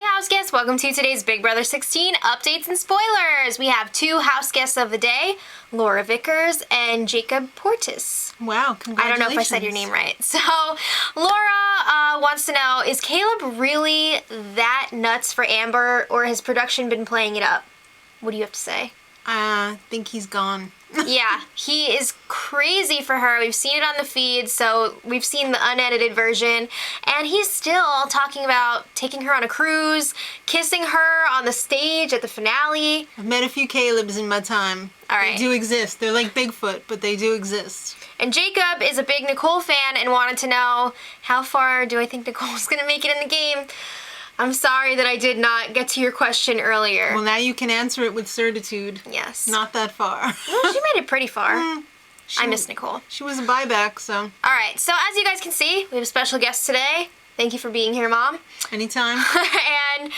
House guests, welcome to today's Big Brother 16 updates and spoilers. We have two house guests of the day, Laura Vickers and Jacob Portis. Wow, congratulations. I don't know if I said your name right. So, Laura wants to know, is Caleb really that nuts for Amber, or has production been playing it up? What do you have to say? I think he's gone. Yeah, he is crazy for her. We've seen it on the feed, so we've seen the unedited version, and he's still talking about taking her on a cruise, kissing her on the stage at the finale. I've met a few Calebs in my time. All right. They do exist. They're like Bigfoot, but they do exist. And Jacob is a big Nicole fan and wanted to know, how far do I think Nicole's going to make it in the game? I'm sorry that I did not get to your question earlier. Well, now you can answer it with certitude. Yes. Not that far. Well, she made it pretty far. I miss Nicole. She was a buyback, so. All right, so as you guys can see, we have a special guest today. Thank you for being here, Mom. Anytime. And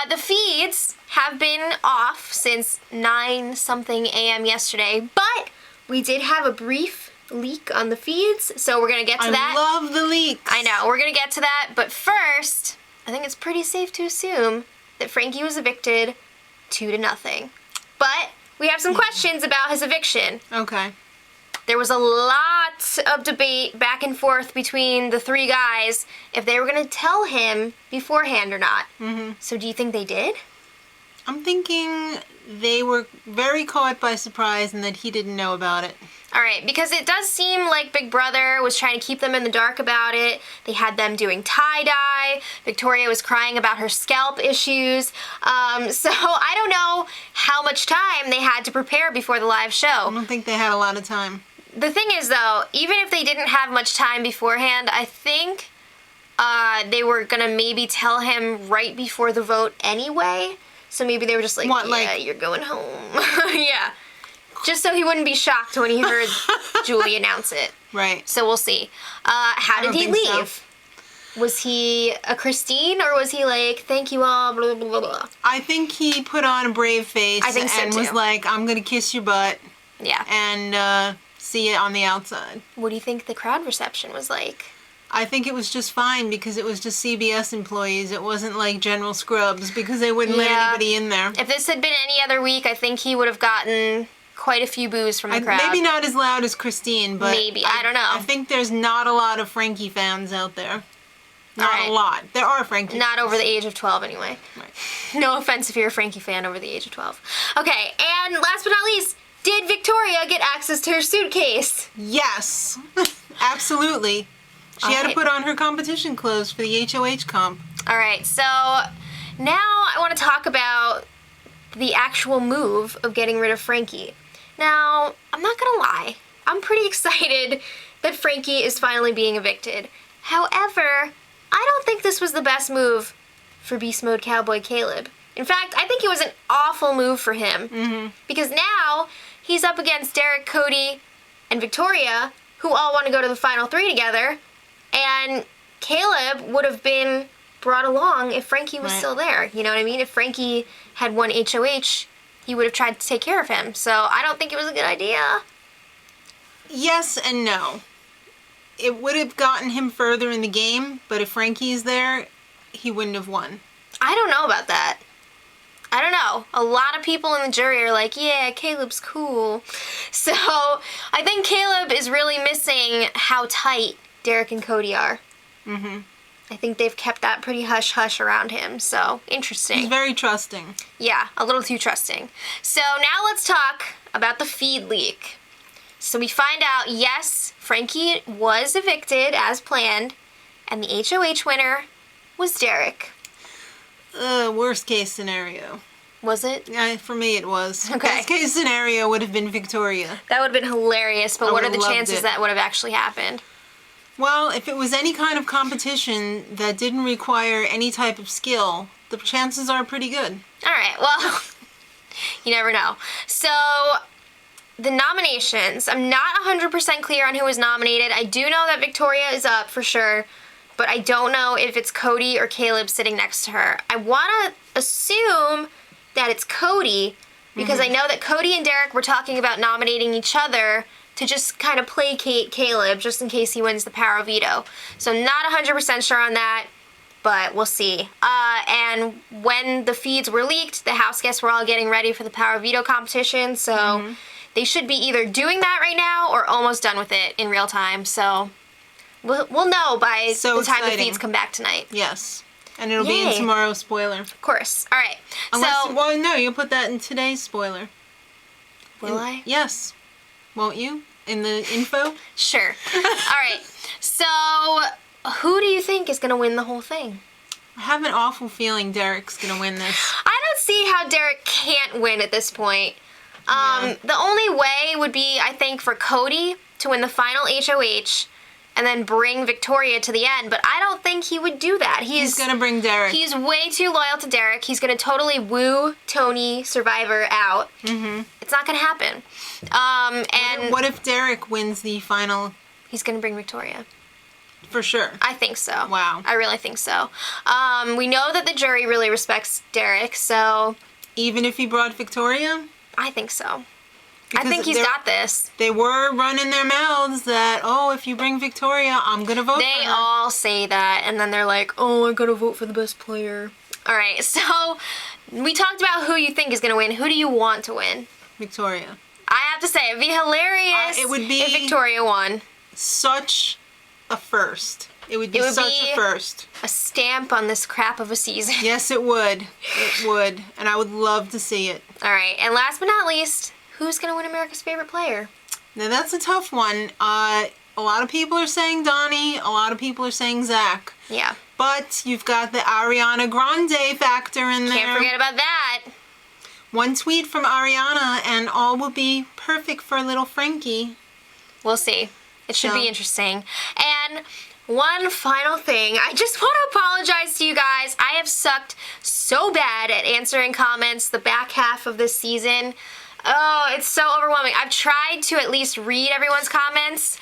the feeds have been off since 9-something a.m. yesterday, but we did have a brief leak on the feeds, so we're going to get to that. I love the leaks. I know, we're going to get to that, but first, I think it's pretty safe to assume that Frankie was evicted 2-0. But we have some questions about his eviction. Okay. There was a lot of debate back and forth between the three guys if they were going to tell him beforehand or not. Mm-hmm. So do you think they did? I'm thinking they were very caught by surprise and that he didn't know about it. All right, because it does seem like Big Brother was trying to keep them in the dark about it. They had them doing tie-dye. Victoria was crying about her scalp issues. So I don't know how much time they had to prepare before the live show. I don't think they had a lot of time. The thing is, though, even if they didn't have much time beforehand, I think they were going to maybe tell him right before the vote anyway. So maybe they were just like, what, yeah, like, you're going home. Yeah. Just so he wouldn't be shocked when he heard Julie announce it. Right. So we'll see. How did he leave? So. Was he a Christine, or was he like, thank you all, blah, blah, blah, blah? I think he put on a brave face. I think so, and too. was like, I'm going to kiss your butt. Yeah. And see it on the outside. What do you think the crowd reception was like? I think it was just fine because it was just CBS employees. It wasn't like general scrubs because they wouldn't let anybody in there. If this had been any other week, I think he would have gotten quite a few boos from the crowd. Maybe not as loud as Christine, but maybe. I don't know. I think there's not a lot of Frankie fans out there. Not a lot. There are Frankie Not fans. over the age of 12 anyway. Right. No offense if you're a Frankie fan over the age of 12. Okay, and last but not least, did Victoria get access to her suitcase? Yes. Absolutely. She had to put on her competition clothes for the HOH comp. All right, so now I want to talk about the actual move of getting rid of Frankie. Now, I'm not going to lie. I'm pretty excited that Frankie is finally being evicted. However, I don't think this was the best move for Beast Mode Cowboy Caleb. In fact, I think it was an awful move for him. Because now he's up against Derek, Cody, and Victoria, who all want to go to the final 3 together. And Caleb would have been brought along if Frankie was still there. You know what I mean? If Frankie had won HOH, he would have tried to take care of him. So I don't think it was a good idea. Yes and no. It would have gotten him further in the game, but if Frankie's there, he wouldn't have won. I don't know about that. I don't know. A lot of people in the jury are like, yeah, Caleb's cool. So I think Caleb is really missing how tight Derek and Cody are. I think they've kept that pretty hush-hush around him, so interesting. He's very trusting. Yeah, a little too trusting. So now let's talk about the feed leak. So we find out, yes, Frankie was evicted as planned, and the HOH winner was Derek. Worst case scenario. Was it? Yeah, for me it was. Okay. Best case scenario would have been Victoria. That would have been hilarious, but what are the loved chances it. that would have actually happened? Well, if it was any kind of competition that didn't require any type of skill, the chances are pretty good. All right, well, you never know. So, the nominations, I'm not 100% clear on who was nominated. I do know that Victoria is up for sure, but I don't know if it's Cody or Caleb sitting next to her. I want to assume that it's Cody, because I know that Cody and Derek were talking about nominating each other to just kind of placate Caleb just in case he wins the power veto. So not 100% sure on that, but we'll see. And when the feeds were leaked, the house guests were all getting ready for the power veto competition, so they should be either doing that right now or almost done with it in real time. So we'll know by So the time the exciting. feeds come back tonight. Yes. And it'll be in Yay. tomorrow's spoiler. Of course. All right. Unless, so well, no, you'll put that in today's spoiler. will I? Yes. Won't you? In the info? Sure. All right. So who do you think is going to win the whole thing? I have an awful feeling Derek's going to win this. I don't see how Derek can't win at this point. Yeah. The only way would be, I think, for Cody to win the final HOH and then bring Victoria to the end, but I don't think he would do that. He's going to bring Derek. He's way too loyal to Derek. He's going to totally woo Tony, Survivor, out. Mm-hmm. It's not going to happen. And What if Derek wins the final? he's going to bring Victoria. For sure. I think so. Wow. I really think so. We know that the jury really respects Derek, so Even if he brought Victoria? I I think so. Because I think he's they're- got this. They were running their mouths that, oh, if you bring Victoria, I'm going to vote They for her. all say that, and then they're like, oh, I gotta vote for the best player. All right, so we talked about who you think is gonna win. Who do you want to win? Victoria. I have to say, it'd be hilarious It would be- if Victoria won. Such a first. It would be It would such be- a first. A stamp on this crap of a season. Yes, it would. It would. And I would love to see it. All right, and last but not least, who's gonna win America's Favorite Player? Now, that's a tough one. A lot of people are saying Donnie. A lot of people are saying Zach. Yeah, But you've got the Ariana Grande factor in there. can't forget about that. One tweet from Ariana and all will be perfect for little Frankie. We'll see. It should So- be interesting. And one final thing, I just want to apologize to you guys. I have sucked so bad at answering comments the back half of this season. Oh, it's so overwhelming. I've tried to at least read everyone's comments,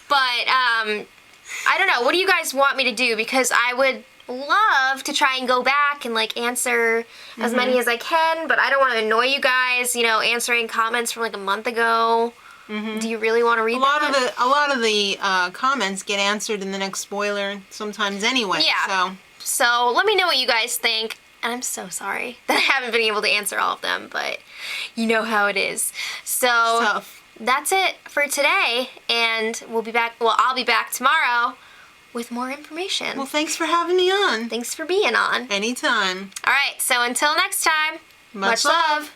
but I don't know. What do you guys want me to do? Because I would love to try and go back and like answer as many as I can, but I don't want to annoy you guys, you know, answering comments from like a month ago. Do you really want to read A lot that? of the comments get answered in the next spoiler sometimes anyway. Yeah. So let me know what you guys think. And I'm so sorry that I haven't been able to answer all of them, but you know how it is. So Tough. that's it for today, and we'll be back. Well, I'll be back tomorrow with more information. Well, thanks for having me on. Thanks for being on. Anytime. All right, so until next time, Much love.